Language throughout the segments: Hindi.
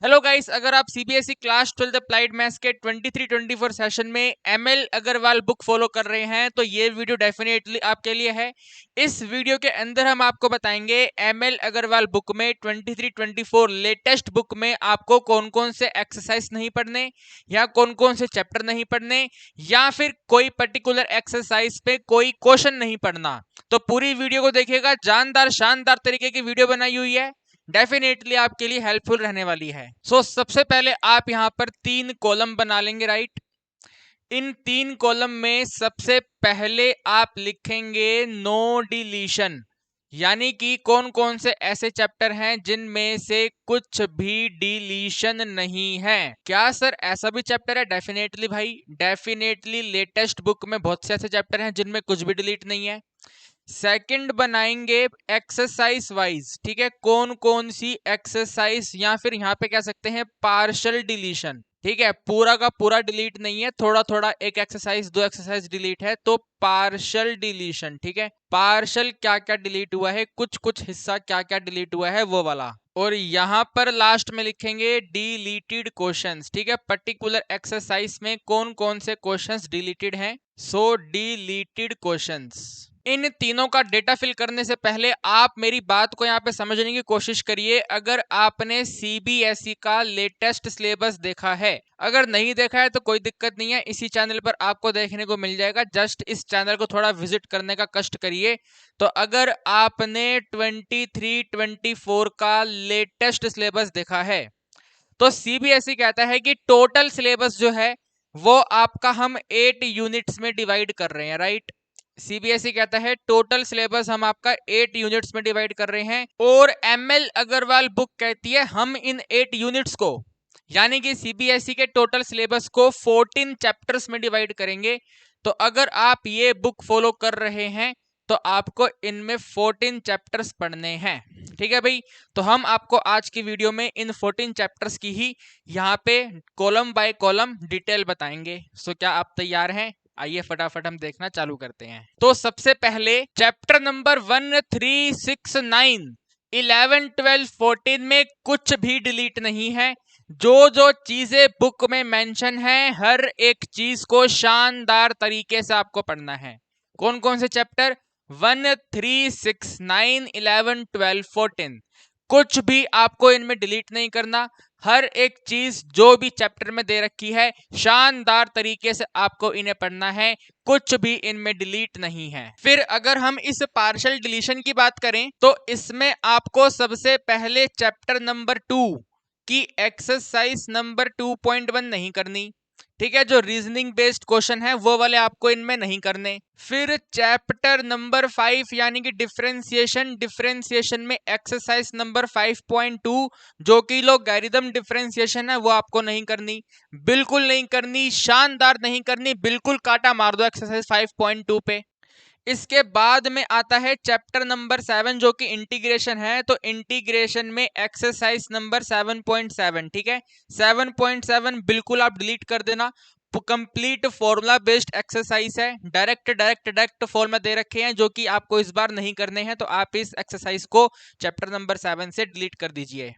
हेलो गाइस, अगर आप सीबीएसई क्लास 12 अप्लाइड मैथ्स के 23-24 सेशन में एमएल अग्रवाल बुक फॉलो कर रहे हैं तो ये वीडियो डेफिनेटली आपके लिए है। इस वीडियो के अंदर हम आपको बताएंगे एमएल अग्रवाल बुक में 23-24 लेटेस्ट बुक में आपको कौन कौन से एक्सरसाइज नहीं पढ़ने या कौन कौन से चैप्टर नहीं पढ़ने या फिर कोई पर्टिकुलर एक्सरसाइज पे कोई क्वेश्चन नहीं पढ़ना। तो पूरी वीडियो को देखिएगा, जानदार शानदार तरीके की वीडियो बनाई हुई है, डेफिनेटली आपके लिए हेल्पफुल रहने वाली है। सबसे पहले आप यहां पर 3 कॉलम बना लेंगे, राइट। इन 3 कॉलम में सबसे पहले आप लिखेंगे नो डिलीशन, यानी कि कौन कौन से ऐसे चैप्टर हैं जिनमें से कुछ भी डिलीशन नहीं है। क्या सर ऐसा भी चैप्टर है? डेफिनेटली भाई, डेफिनेटली लेटेस्ट बुक में बहुत से ऐसे चैप्टर हैं जिनमें कुछ भी डिलीट नहीं है। सेकंड बनाएंगे एक्सरसाइज वाइज, ठीक है, कौन कौन सी एक्सरसाइज, या फिर यहां पे कह सकते हैं पार्शियल डिलीशन, ठीक है, पूरा का पूरा डिलीट नहीं है, थोड़ा थोड़ा, एक एक्सरसाइज 2 एक्सरसाइज डिलीट है तो पार्शियल डिलीशन, ठीक है। पार्शियल क्या क्या डिलीट हुआ है, कुछ कुछ हिस्सा क्या क्या डिलीट हुआ है वो वाला। और यहां पर लास्ट में लिखेंगे डिलीटेड क्वेश्चंस, ठीक है, पर्टिकुलर एक्सरसाइज में कौन कौन से क्वेश्चंस डिलीटेड हैं। Deleted questions. इन तीनों का डेटा फिल करने से पहले आप मेरी बात को यहाँ पे समझने की कोशिश करिए। अगर आपने सीबीएसई का लेटेस्ट सिलेबस देखा है, अगर नहीं देखा है तो कोई दिक्कत नहीं है, इसी चैनल पर आपको देखने को मिल जाएगा। जस्ट इस चैनल को थोड़ा विजिट करने का कष्ट करिए। तो अगर आपने 23-24 का लेटेस्ट सिलेबस देखा है तो सीबीएसई कहता है कि टोटल सिलेबस जो है वो आपका हम 8 यूनिट्स में डिवाइड कर रहे हैं, राइट। सीबीएसई कहता है टोटल सिलेबस हम आपका 8 यूनिट्स में डिवाइड कर रहे हैं, और एमएल अग्रवाल बुक कहती है हम इन 8 यूनिट्स को, यानी कि सीबीएसई के टोटल सिलेबस को 14 चैप्टर्स में डिवाइड करेंगे। तो अगर आप ये बुक फॉलो कर रहे हैं तो आपको इनमें 14 चैप्टर्स पढ़ने हैं, ठीक है भाई। तो हम आपको आज की वीडियो में इन 14 चैप्टर्स की ही यहाँ पे कॉलम बाय कॉलम डिटेल बताएंगे। क्या आप तैयार हैं? आइए फटाफट हम देखना चालू करते हैं। तो सबसे पहले चैप्टर नंबर 1, 3, 6, 9, 11, 12, 14 में कुछ भी डिलीट नहीं है। जो जो चीजें बुक में मेंशन है हर एक चीज को शानदार तरीके से आपको पढ़ना है। कौन कौन से चैप्टर? 1, 3, 6, 9, 11, 12, 14। कुछ भी आपको इनमें डिलीट नहीं करना। हर एक चीज जो भी चैप्टर में दे रखी है शानदार तरीके से आपको इन्हें पढ़ना है, कुछ भी इनमें डिलीट नहीं है। फिर अगर हम इस पार्शियल डिलीशन की बात करें तो इसमें आपको सबसे पहले चैप्टर नंबर 2 की एक्सरसाइज नंबर 2.1 नहीं करनी, ठीक है। जो रीजनिंग बेस्ड क्वेश्चन है वो वाले आपको इनमें नहीं करने। फिर चैप्टर नंबर 5 यानी कि डिफरेंशिएशन में एक्सरसाइज नंबर 5.2 जो कि लोगरिथम डिफरेंशिएशन है वो आपको नहीं करनी, बिल्कुल नहीं करनी, शानदार नहीं करनी, बिल्कुल काटा मार दो एक्सरसाइज 5.2 पे। इसके बाद में आता है चैप्टर नंबर 7 जो कि इंटीग्रेशन है। तो इंटीग्रेशन में एक्सरसाइज नंबर 7.7, ठीक है, 7.7 बिल्कुल आप डिलीट कर देना। कंप्लीट फॉर्मूला बेस्ड एक्सरसाइज है, डायरेक्ट फॉर्मूला दे रखे हैं जो कि आपको इस बार नहीं करने हैं, तो आप इस एक्सरसाइज को चैप्टर नंबर 7 से डिलीट कर दीजिए।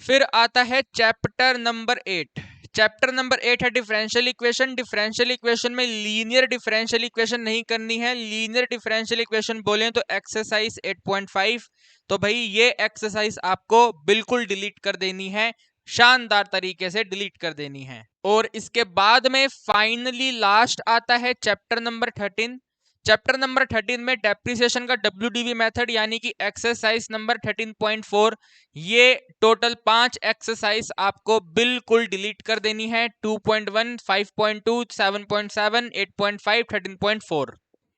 फिर आता है चैप्टर नंबर 8। चैप्टर नंबर 8 है डिफरेंशियल इक्वेशन। डिफरेंशियल इक्वेशन में लीनियर डिफरेंशियल इक्वेशन नहीं करनी है। लीनियर डिफरेंशियल इक्वेशन बोले तो एक्सरसाइज 8.5। तो भाई ये एक्सरसाइज आपको बिल्कुल डिलीट कर देनी है, शानदार तरीके से डिलीट कर देनी है। और इसके बाद में फाइनली लास्ट आता है चैप्टर नंबर 13। चैप्टर नंबर 13 में डेप्रिसिएशन का WDV मेथड यानी कि एक्सरसाइज नंबर 13.4। ये टोटल 5 एक्सरसाइज आपको बिल्कुल डिलीट कर देनी है। 2.1, 5.2, 7.7, 8.5, 13.4।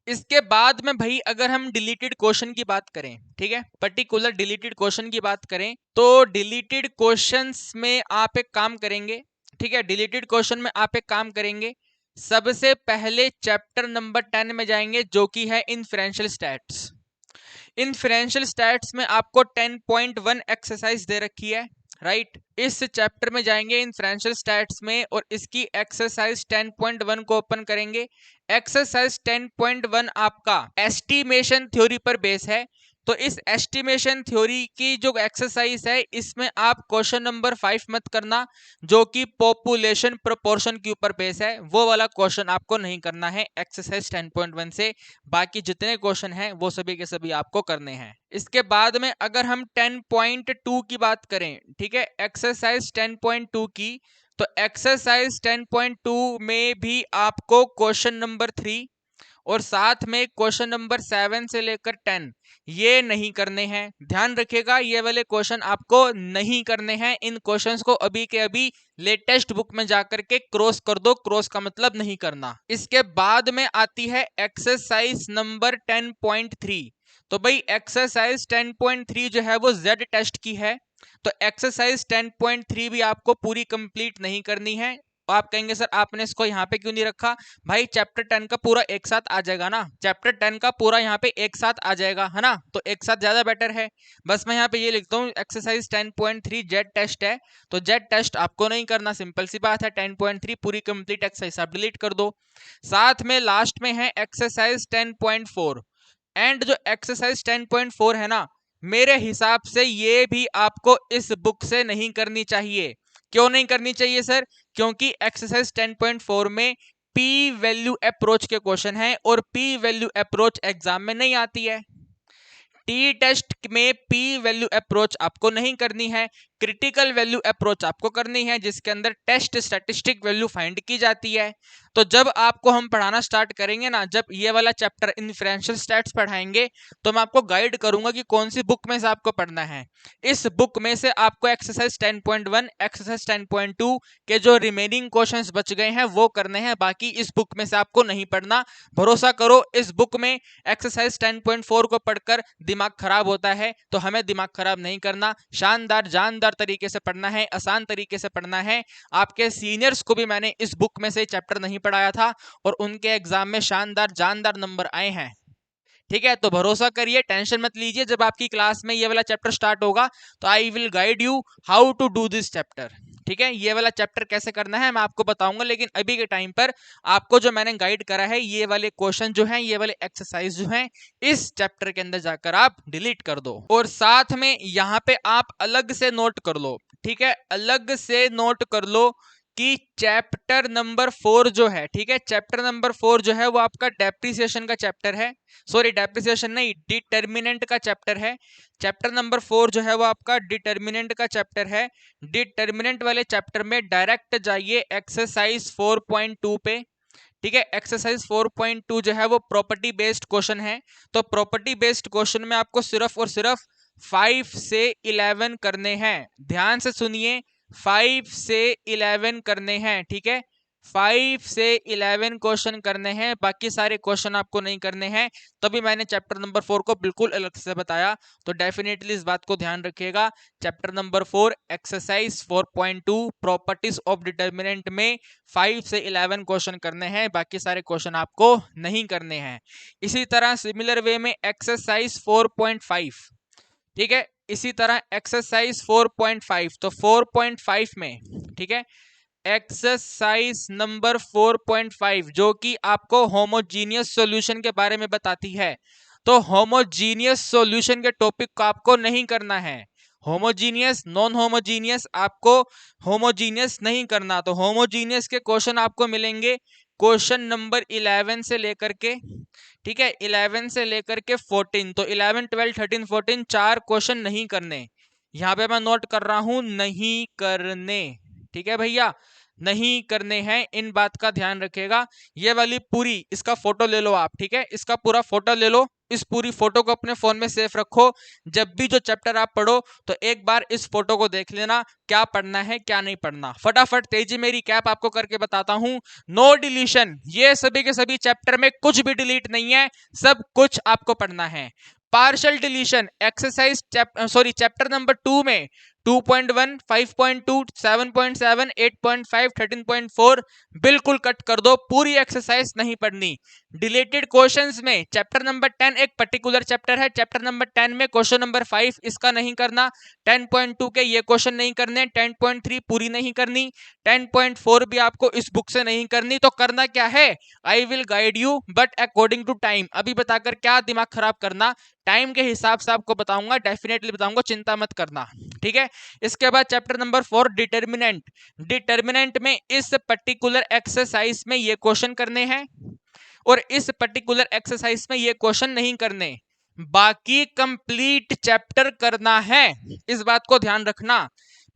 इसके बाद में भाई अगर हम डिलीटेड क्वेश्चन की बात करें, ठीक है, पर्टिकुलर डिलीटेड क्वेश्चन की बात करें तो डिलीटेड क्वेश्चंस में आप एक काम करेंगे, ठीक है, डिलीटेड क्वेश्चन में आप एक काम करेंगे, सबसे पहले चैप्टर नंबर 10 में जाएंगे जो कि है इन्फरेंशियल स्टैट्स। इन्फरेंशियल स्टैट्स में आपको 10.1 एक्सरसाइज दे रखी है, राइट। इस चैप्टर में जाएंगे इन्फरेंशियल स्टैट्स में और इसकी एक्सरसाइज 10.1 को ओपन करेंगे। एक्सरसाइज 10.1 आपका एस्टिमेशन थ्योरी पर बेस है। तो इस एस्टिमेशन थ्योरी की जो एक्सरसाइज है इसमें आप क्वेश्चन नंबर 5 मत करना, जो कि पॉपुलेशन प्रोपोर्शन के ऊपर बेस है, वो वाला क्वेश्चन आपको नहीं करना है एक्सरसाइज 10.1 से। बाकी जितने क्वेश्चन हैं वो सभी के सभी आपको करने हैं। इसके बाद में अगर हम 10.2 की बात करें, ठीक है, एक्सरसाइज 10.2 की, तो एक्सरसाइज 10.2 में भी आपको क्वेश्चन नंबर 3 और साथ में क्वेश्चन नंबर 7 से लेकर 10 ये नहीं करने हैं। ध्यान रखिएगा, ये वाले क्वेश्चन आपको नहीं करने हैं। इन क्वेश्चंस को अभी के अभी लेटेस्ट बुक में जाकर के क्रॉस कर दो। क्रॉस का मतलब नहीं करना। इसके बाद में आती है एक्सरसाइज नंबर 10.3। तो भाई एक्सरसाइज 10.3 जो है वो जेड टेस्ट की है, तो एक्सरसाइज 10.3 भी आपको पूरी कंप्लीट नहीं करनी है। आप कहेंगे सर आपने इसको यहाँ पे क्यों नहीं रखा? भाई चैप्टर 10 का पूरा एक साथ आ जाएगा ना, चैप्टर 10 का पूरा यहाँ पे एक साथ आ जाएगा, है ना, तो एक साथ ज्यादा बेटर है। बस मैं यहाँ पे ये लिखता हूँ एक्सरसाइज 10.3 जेड टेस्ट है, तो जेड टेस्ट आपको नहीं करना, सिंपल सी बात है। 10.3 पूरी कंप्लीट एक्सरसाइज आप डिलीट कर दो। साथ में लास्ट में है एक्सरसाइज 10.4, एंड जो एक्सरसाइज 10.4 है ना, मेरे हिसाब से ये भी आपको इस बुक से नहीं करनी चाहिए। क्यों नहीं करनी चाहिए सर? क्योंकि एक्सरसाइज 10.4 में पी वैल्यू अप्रोच के क्वेश्चन है, और पी वैल्यू अप्रोच एग्जाम में नहीं आती है। टी टेस्ट में पी वैल्यू अप्रोच आपको नहीं करनी है, क्रिटिकल वैल्यू अप्रोच आपको करनी है, जिसके अंदर टेस्ट स्टैटिस्टिक वैल्यू फाइंड की जाती है। तो जब आपको हम पढ़ाना स्टार्ट करेंगे ना, जब ये वाला चैप्टर इन्फ्रेंशियल स्टैट्स पढ़ाएंगे, तो मैं आपको गाइड करूंगा कि कौन सी बुक में से आपको पढ़ना है। इस बुक में से आपको एक्सरसाइज 10.1, एक्सरसाइज 10.2 के जो रिमेनिंग क्वेश्चंस बच गए हैं वो करने हैं, बाकी इस बुक में से आपको नहीं पढ़ना। भरोसा करो, इस बुक में एक्सरसाइज 10.4 को पढ़कर दिमाग खराब होता है, तो हमें दिमाग खराब नहीं करना। शानदार जानदार तरीके से पढ़ना है, आसान तरीके से पढ़ना है। आपके सीनियर्स को भी मैंने इस बुक में से चैप्टर नहीं पढ़ाया था, और उनके एग्जाम में शानदार जानदार नंबर आए हैं। ठीक है, तो भरोसा करिए, टेंशन मत लीजिए। जब आपकी क्लास में ये वाला चैप्टर स्टार्ट होगा तो I will guide you how to do this chapter. ठीक है, ये वाला चैप्टर कैसे करना है मैं आपको बताऊंगा, लेकिन अभी के टाइम पर आपको जो मैंने गाइड करा है, ये वाले क्वेश्चन जो हैं, ये वाले एक्सरसाइज जो हैं, इस चैप्टर के अंदर जाकर आप डिलीट कर दो। और साथ में यहाँ पे आप अलग से नोट कर लो, ठीक है, अलग से नोट कर लो कि चैप्टर नंबर 4 जो है, ठीक है, चैप्टर नंबर 4 जो है वो आपका डेप्रिसिएशन का चैप्टर है। सॉरी, डेप्रिसिएशन नहीं, डिटर्मिनेंट का चैप्टर है। चैप्टर नंबर 4 जो है वो आपका डिटर्मिनेंट का चैप्टर है। डिटर्मिनेंट वाले चैप्टर में डायरेक्ट जाइए एक्सरसाइज 4.2 पे। ठीक है, एक्सरसाइज 4.2 जो है वो प्रॉपर्टी बेस्ड क्वेश्चन है। तो प्रॉपर्टी बेस्ड क्वेश्चन में आपको सिर्फ और सिर्फ 5 से 11 करने हैं। ध्यान से सुनिए, 5 से 11 करने हैं। ठीक है, 5 से 11 क्वेश्चन करने हैं, बाकी सारे क्वेश्चन आपको नहीं करने हैं। तभी मैंने चैप्टर नंबर 4 को बिल्कुल अलग से बताया, तो डेफिनेटली इस बात को ध्यान रखिएगा। Chapter number 4 exercise 4.2 properties of determinant में 5 से 11 क्वेश्चन करने हैं, बाकी सारे क्वेश्चन आपको नहीं करने हैं। इसी तरह सिमिलर वे में एक्सरसाइज 4.5, ठीक है, इसी तरह एक्सरसाइज 4.5, तो 4.5 में, ठीक है, एक्सरसाइज नंबर 4.5 जो कि आपको होमोजीनियस सॉल्यूशन के बारे में बताती है, तो होमोजीनियस सॉल्यूशन के टॉपिक को आपको नहीं करना है। होमोजीनियस, नॉन होमोजीनियस, आपको होमोजीनियस नहीं करना। तो होमोजीनियस के क्वेश्चन आपको मिलेंगे क्वेश्चन नंबर 11 से लेकर के, ठीक है, 11 से लेकर के 14। तो 11, 12, 13, 14 चार क्वेश्चन नहीं करने। यहाँ पे मैं नोट कर रहा हूं, नहीं करने। ठीक है भैया, नहीं करने हैं, इन बात का ध्यान रखिएगा। ये वाली पूरी, इसका फोटो ले लो आप, ठीक है, इसका पूरा फोटो ले लो, इस पूरी फोटो को अपने फोन में सेव रखो। जब भी जो चैप्टर आप पढ़ो तो एक बार इस फोटो को देख लेना, क्या पढ़ना है क्या नहीं पढ़ना। फटाफट तेजी मेरी कैप आपको करके बताता हूं। नो डिलीशन, ये सभी के सभी चैप्टर में कुछ भी डिलीट नहीं है, सब कुछ आपको पढ़ना है। Partial deletion, exercise chapter number 2 में 2.1, 5.2, 7.7, 8.5, 13.4 बिल्कुल कट कर दो, पूरी एक्सरसाइज नहीं पढ़नी। डिलेटेड क्वेश्चंस में चैप्टर नंबर 10 एक पर्टिकुलर चैप्टर है, चैप्टर नंबर 10 में क्वेश्चन नंबर 5 इसका नहीं करना, 10.2 के ये क्वेश्चन नहीं करने, 10.3 पूरी नहीं करनी, 10.4 भी आपको इस बुक से नहीं करनी। तो करना क्या है, I will guide you but according to time. अभी बताकर क्या दिमाग खराब करना, टाइम के हिसाब से आपको बताऊंगा, डेफिनेटली बताऊंगा, चिंता मत करना, ठीक है। इसके बाद चैप्टर नंबर 4 डिटर्मिनेंट। डिटर्मिनेंट में इस पर्टिकुलर एक्सरसाइज में ये क्वेश्चन करने हैं और इस पर्टिकुलर एक्सरसाइज में ये क्वेश्चन नहीं करने, बाकी कंप्लीट चैप्टर करना है। इस बात को ध्यान रखना,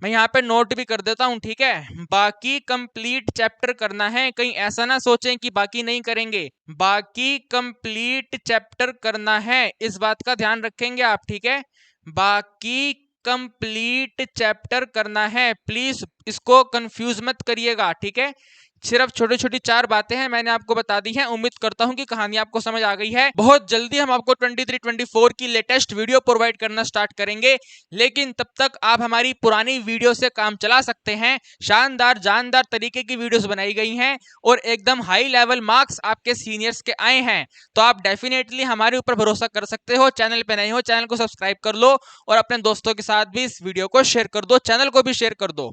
मैं यहाँ पे नोट भी कर देता हूं, ठीक है। बाकी कंप्लीट चैप्टर करना है, कहीं ऐसा ना सोचें कि बाकी नहीं करेंगे, बाकी कंप्लीट चैप्टर करना है, इस बात का ध्यान रखेंगे आप, ठीक है। बाकी कंप्लीट चैप्टर करना है, प्लीज इसको कंफ्यूज मत करिएगा, ठीक है। सिर्फ छोटी छोटी 4 बातें हैं, मैंने आपको बता दी हैं। उम्मीद करता हूं कि कहानी आपको समझ आ गई है। बहुत जल्दी हम आपको 23-24 की लेटेस्ट वीडियो प्रोवाइड करना स्टार्ट करेंगे, लेकिन तब तक आप हमारी पुरानी वीडियो से काम चला सकते हैं। शानदार जानदार तरीके की वीडियोस बनाई गई हैं और एकदम हाई लेवल मार्क्स आपके सीनियर्स के आए हैं, तो आप डेफिनेटली हमारे ऊपर भरोसा कर सकते हो। चैनल पे नए हो, चैनल को सब्सक्राइब कर लो और अपने दोस्तों के साथ भी इस वीडियो को शेयर कर दो, चैनल को भी शेयर कर दो।